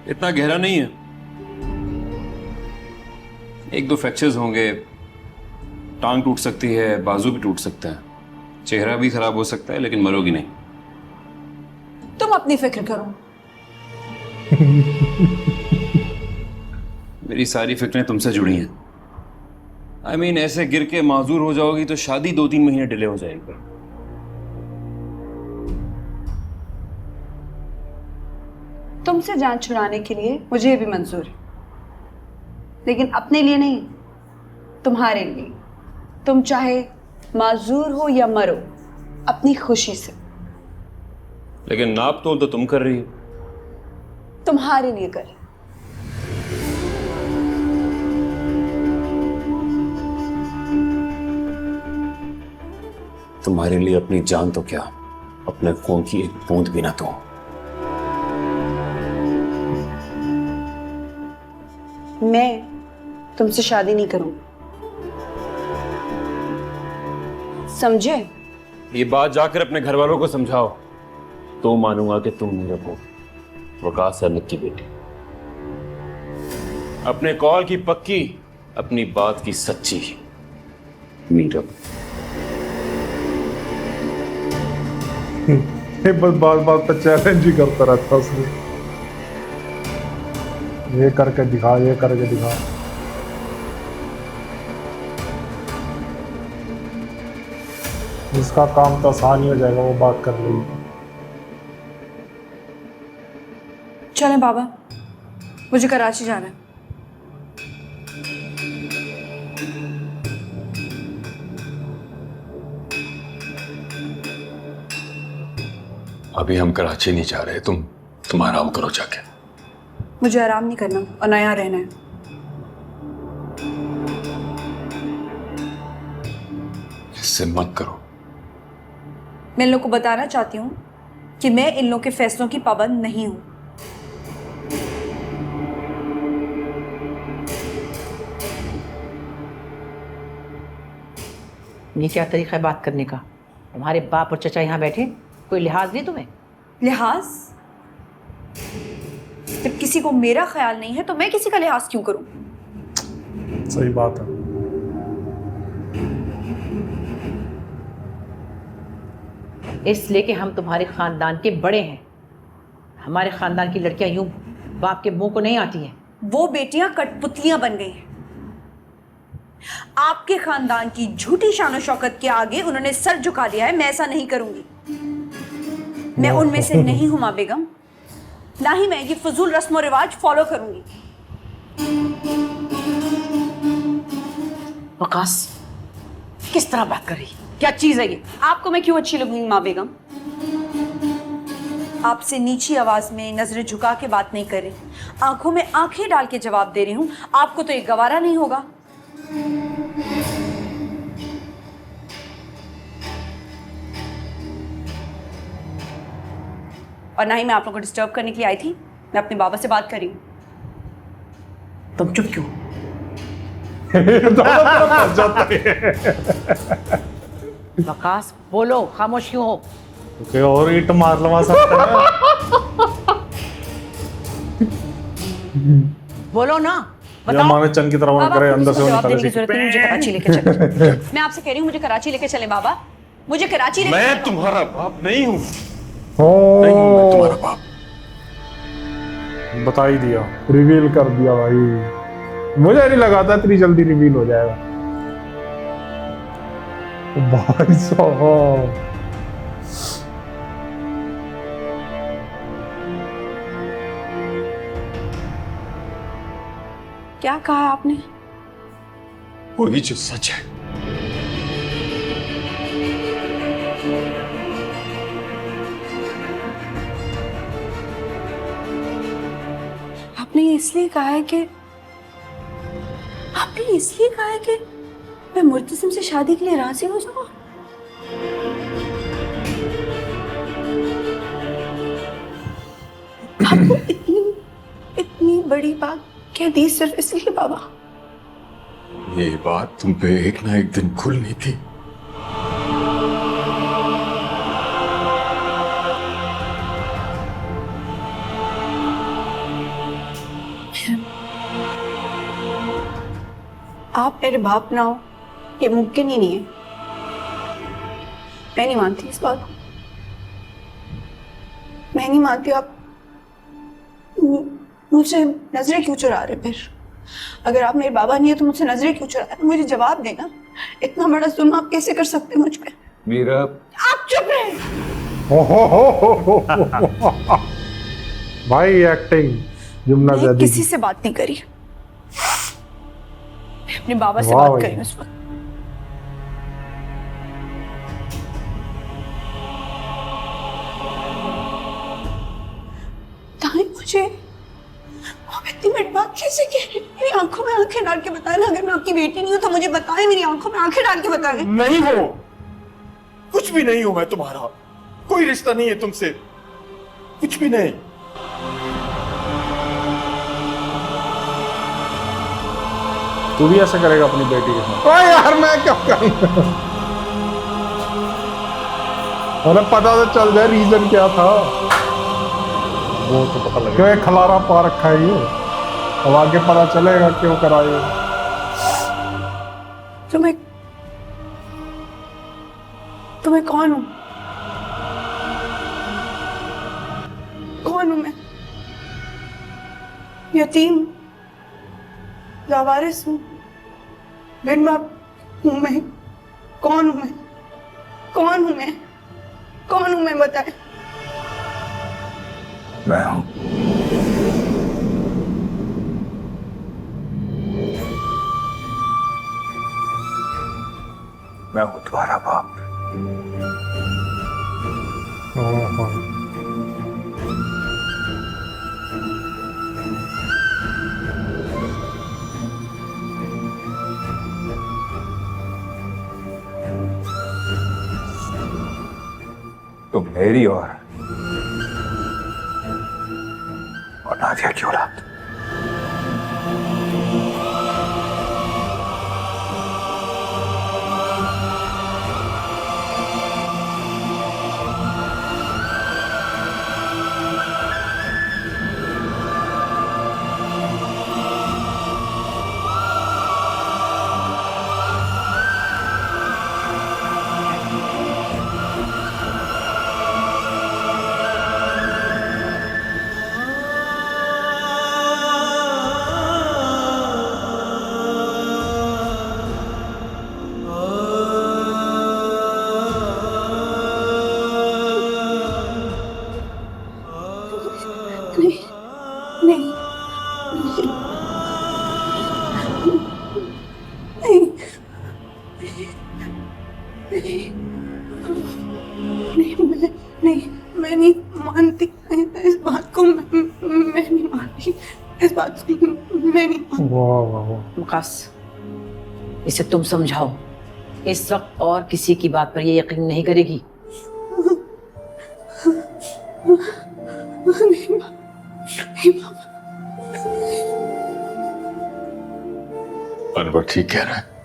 इतना गहरा नहीं है। एक दो फ्रैक्चर्स होंगे, टांग टूट सकती है, बाजू भी टूट सकता है, चेहरा भी खराब हो सकता है, लेकिन मरोगी नहीं। तुम अपनी फिक्र करो। मेरी सारी फिक्रें तुमसे जुड़ी हैं। I mean, ऐसे गिर के माजूर हो जाओगी तो शादी 2-3 महीने डिले हो जाएगी। तुमसे जान छुड़ाने के लिए मुझे भी मंजूर है, लेकिन अपने लिए नहीं, तुम्हारे लिए। तुम चाहे माजूर हो या मरो, अपनी खुशी से। लेकिन नाप तोल तो तुम कर रही हो। तुम्हारे लिए कर। तुम्हारे लिए अपनी जान तो क्या, अपने खून की एक बूंद भी ना तो। मैं तुमसे शादी नहीं करूंगी, समझे? ये बात जाकर अपने घर वालों को समझाओ, तो मानूंगा कि तुम मेरे को वकास अहमद की बेटी। अपने कॉल की पक्की, अपनी बात की सच्ची मीरा। बस बात बात पर चैलेंज ही करता रहता उसने। ये करके दिखा, ये करके दिखा। जिसका काम तो आसान ही हो जाएगा वो बात कर लेगी। चलें बाबा, मुझे कराची जाना है। अभी हम कराची नहीं जा रहे, तुम आराम करो जाके। मुझे आराम नहीं करना और ना यहाँ रहना है। इससे मत करो। मैं इन लोग को बताना चाहती हूँ कि मैं इन लोग के फैसलों की पाबंद नहीं हूँ। ये क्या तरीका है बात करने का? तुम्हारे बाप और चचा यहाँ बैठे, कोई लिहाज नहीं तुम्हें? लिहाज? जब किसी को मेरा ख्याल नहीं है तो मैं किसी का लिहाज क्यों करूं? सही बात है। इसलिए कि हम तुम्हारे खानदान के बड़े हैं। हमारे खानदान की लड़कियां यूं बाप के मुंह को नहीं आती हैं। वो बेटियां कठपुतलियां बन गई हैं। आपके खानदान की झूठी शान शौकत के आगे उन्होंने सर झुका लिया है। मैं ऐसा नहीं करूंगी। मैं उनमें से नहीं हूं मां बेगम, ना ही मैं ये फजूल रस्म और रिवाज फॉलो करूंगी। वकास, किस तरह बात कर रही? क्या चीज है ये? आपको मैं क्यों अच्छी लगूंगी मां बेगम? आपसे नीची आवाज में नजरें झुका के बात नहीं कर रही, आंखों में आंखें डाल के जवाब दे रही हूं। आपको तो ये गवारा नहीं होगा। और ना ही मैं आप लोगों को डिस्टर्ब करने के लिए आई थी। मैं अपने बाबा से बात कर रही हूँ। तुम चुप क्यों? वकास बोलो, खामोश क्यों हो? कोई और ईट मार लगा सकता है। बोलो ना, या बताओ। माने चंद की तरह करे अंदर से जवाब देने निकाले की जरूरत नहीं, मुझे कराची लेके चलो। मैं आपसे कह रही हूँ मुझे कराची लेके चले बाबा, मुझे कराची लेके मैं तुम्हारा बाप नहीं हूँ। नहीं हूँ मैं तुम्हारा बाप। बता ही दिया, रिवील कर दिया भाई। मुझे नहीं लगा था इतनी जल्दी रिवील हो जाएगा। भाई साहब, क्या कहा आपने? वही जो सच है। आपने इसलिए कहा है कि मैं मुर्तसिम से शादी के लिए राजी हो जाऊं? आपको इतनी बड़ी बात कह दी सिर्फ इसलिए बाबा? ये बात तुम पे एक ना एक दिन खुलनी थी। आप मेरे बाप ना हो ये मुमकिन ही नहीं है। मैं नहीं मानती इस बात को। मैं नहीं मानती। आप मुझसे नजरें क्यों चुरा रहे? फिर अगर आप मेरे बाबा नहीं है तो मुझसे नजरें क्यों चुरा रहे? मुझे जवाब देना। इतना बड़ा जुल्म आप कैसे कर सकते हैं मुझ पे? मीरा, आप चुप रहे। भाई एक्टिंग जुम्ना मैं ज़ैदी किसी से बात नहीं करी। मैं अपने बाबा से वाह बात भाई। करी उस वक्त। ताई मुझे आप इतनी बड़ी बात कैसे कह रहे हैं? मेरी आंखों में आंखें डाल के बताएं ना। अगर मैं आपकी बेटी नहीं हूं तो मुझे बताएं। मेरी आंखों में आंखें डाल के बताएं। नहीं हो, कुछ भी नहीं हूं मैं तुम्हारा। कोई रिश्ता नहीं है तुमसे, कुछ भी नहीं। तू भी ऐसा करेगा अपनी बेटी के साथ? ओए यार मैं क्या करूं? मुझे पता तो चल जाए रीजन क्या था। वो तो पता लगे। क्यों एक खलारा पा रखा है ये? अब आगे पता चलेगा क्यों कराए। तुम्हें कौन हूं? कौन हूं मैं? यतीम, लावारिस हूं, बिन बाप हूं मैं? कौन हूं मैं? कौन हूं मैं? कौन हूं मैं? बताएं। मैं हूं। मैं हूं तुम्हारा बाप। तुम मेरी और नादिया की औलाद। नहीं, नहीं, नहीं, मैं नहीं मानती इस बात को। मैं नहीं मानती इस बात को। मैं नहीं मानती। वाह वाह वाह। मुकास, इसे तुम समझाओ। इस वक्त और किसी की बात पर ये यकीन नहीं करेगी। नहीं, अनवर ठीक कह रहा है।